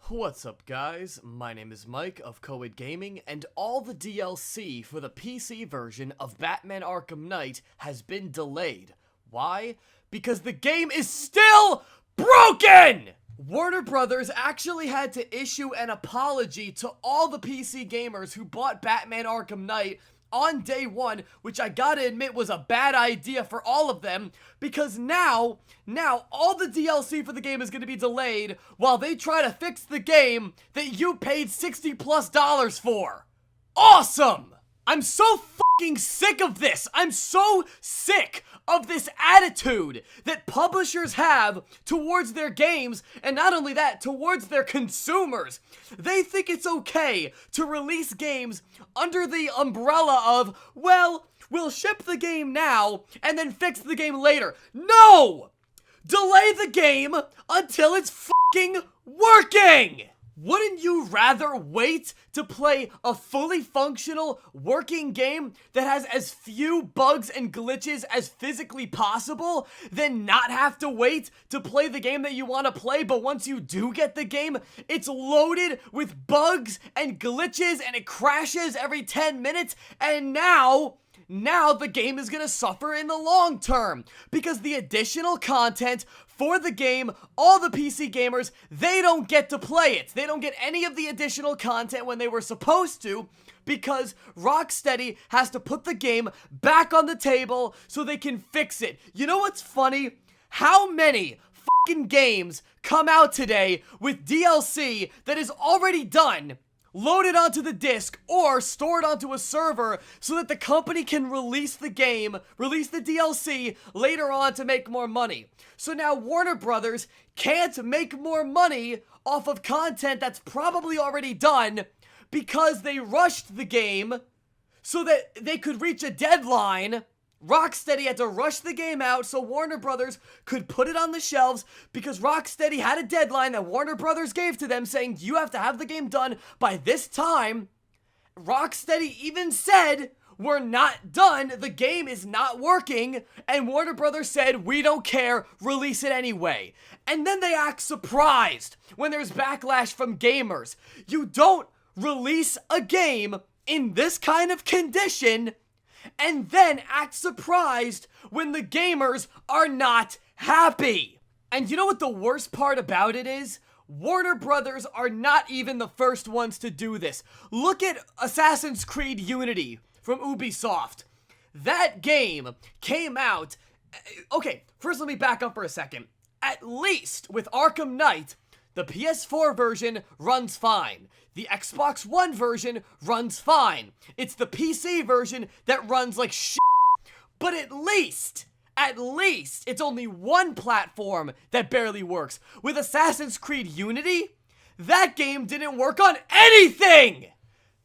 What's up, guys? My name is Mike of Coed Gaming, and all the DLC for the PC version of Batman Arkham Knight has been delayed. Why? Because the game is still broken! Warner Brothers actually had to issue an apology to all the PC gamers who bought Batman Arkham Knight on day one, which I gotta admit was a bad idea for all of them, because now all the DLC for the game is gonna be delayed while they try to fix the game that you paid $60+ for. Awesome! I'm so fucking sick of this! I'm so sick of this attitude that publishers have towards their games, and not only that, towards their consumers. They think it's okay to release games under the umbrella of, well, we'll ship the game now and then fix the game later. No! Delay the game until it's fucking working! Wouldn't you rather wait to play a fully functional, working game that has as few bugs and glitches as physically possible than not have to wait to play the game that you want to play, but once you do get the game, it's loaded with bugs and glitches and it crashes every 10 minutes, and now the game is going to suffer in the long term because the additional content for the game, all the PC gamers, they don't get to play it. They don't get any of the additional content when they were supposed to because Rocksteady has to put the game back on the table so they can fix it. You know what's funny? How many fucking games come out today with DLC that is already done, loaded onto the disc, or stored onto a server so that the company can release the game, release the DLC later on to make more money. So now Warner Brothers can't make more money off of content that's probably already done because they rushed the game so that they could reach a deadline. Rocksteady had to rush the game out so Warner Brothers could put it on the shelves because Rocksteady had a deadline that Warner Brothers gave to them saying you have to have the game done by this time. Rocksteady even said, we're not done, the game is not working, and Warner Brothers said, we don't care, release it anyway. And then they act surprised when there's backlash from gamers. You don't release a game in this kind of condition and then act surprised when the gamers are not happy. And you know what the worst part about it is? Warner Brothers are not even the first ones to do this. Look at Assassin's Creed Unity from Ubisoft. That game came out... Okay, first let me back up for a second. At least with Arkham Knight, the PS4 version runs fine. The Xbox One version runs fine. It's the PC version that runs like shit. But at least, it's only one platform that barely works. With Assassin's Creed Unity, that game didn't work on anything!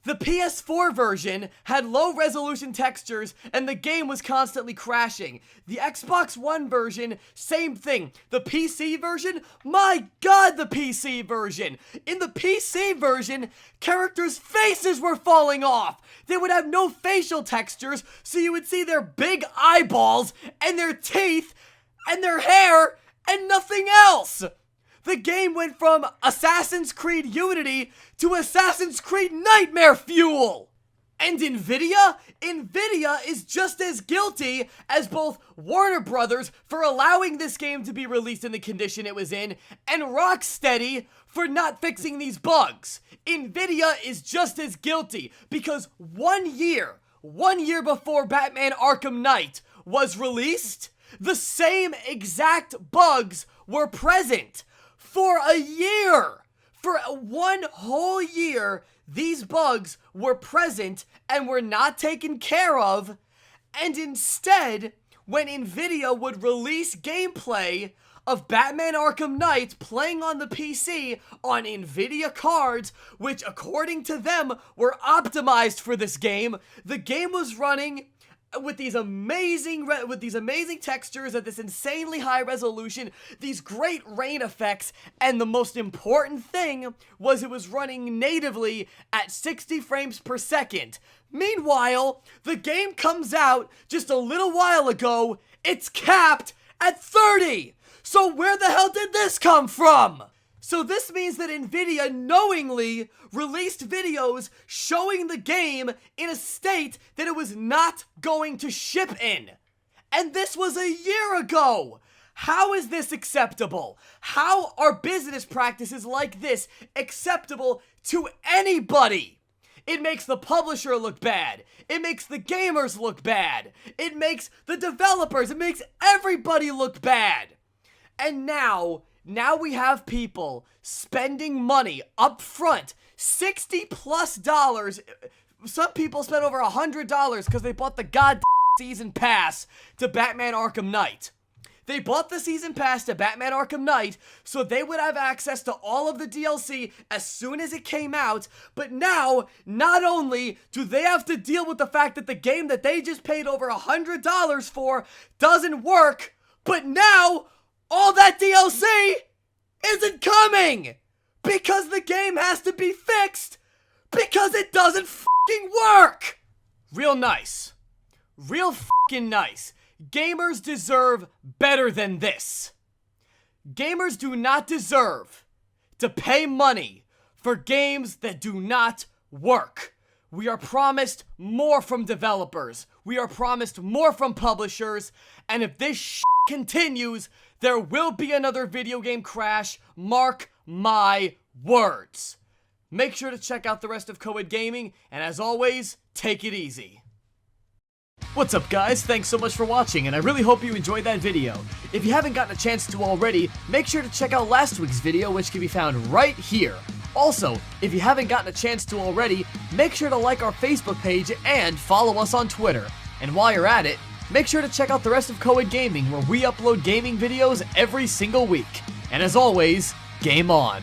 The PS4 version had low-resolution textures, and the game was constantly crashing. The Xbox One version, same thing. The PC version? My god, the PC version! In the PC version, characters' faces were falling off! They would have no facial textures, so you would see their big eyeballs, and their teeth, and their hair, and nothing else! The game went from Assassin's Creed Unity to Assassin's Creed Nightmare Fuel! And Nvidia is just as guilty as both Warner Brothers for allowing this game to be released in the condition it was in, and Rocksteady for not fixing these bugs. Nvidia is just as guilty because 1 year before Batman Arkham Knight was released, the same exact bugs were present. For a year! For 1 whole year, these bugs were present and were not taken care of, and instead, when Nvidia would release gameplay of Batman Arkham Knight playing on the PC on NVIDIA cards, which according to them were optimized for this game. The game was running with these amazing textures at this insanely high resolution, these great rain effects, and the most important thing was it was running natively at 60 frames per second. Meanwhile, the game comes out just a little while ago, it's capped at 30! So where the hell did this come from? So this means that NVIDIA knowingly released videos showing the game in a state that it was not going to ship in. And this was a year ago! How is this acceptable? How are business practices like this acceptable to anybody? It makes the publisher look bad. It makes the gamers look bad. It makes the developers, it makes everybody look bad. And now we have people spending money up front, $60+. Some people spent over $100 because they bought the goddamn season pass to Batman Arkham Knight. They bought the season pass to Batman Arkham Knight so they would have access to all of the DLC as soon as it came out, but now, not only do they have to deal with the fact that the game that they just paid over $100 for doesn't work, but now all that DLC isn't coming! Because the game has to be fixed! Because it doesn't f***ing work! Real nice. Real f***ing nice. Gamers deserve better than this. Gamers do not deserve to pay money for games that do not work. We are promised more from developers. We are promised more from publishers. And if this shit continues, there will be another video game crash. Mark my words. Make sure to check out the rest of Coed Gaming, and as always, take it easy. What's up guys, thanks so much for watching, and I really hope you enjoyed that video. If you haven't gotten a chance to already, make sure to check out last week's video, which can be found right here. Also, if you haven't gotten a chance to already, make sure to like our Facebook page and follow us on Twitter. And while you're at it, make sure to check out the rest of Coed Gaming, where we upload gaming videos every single week. And as always, game on.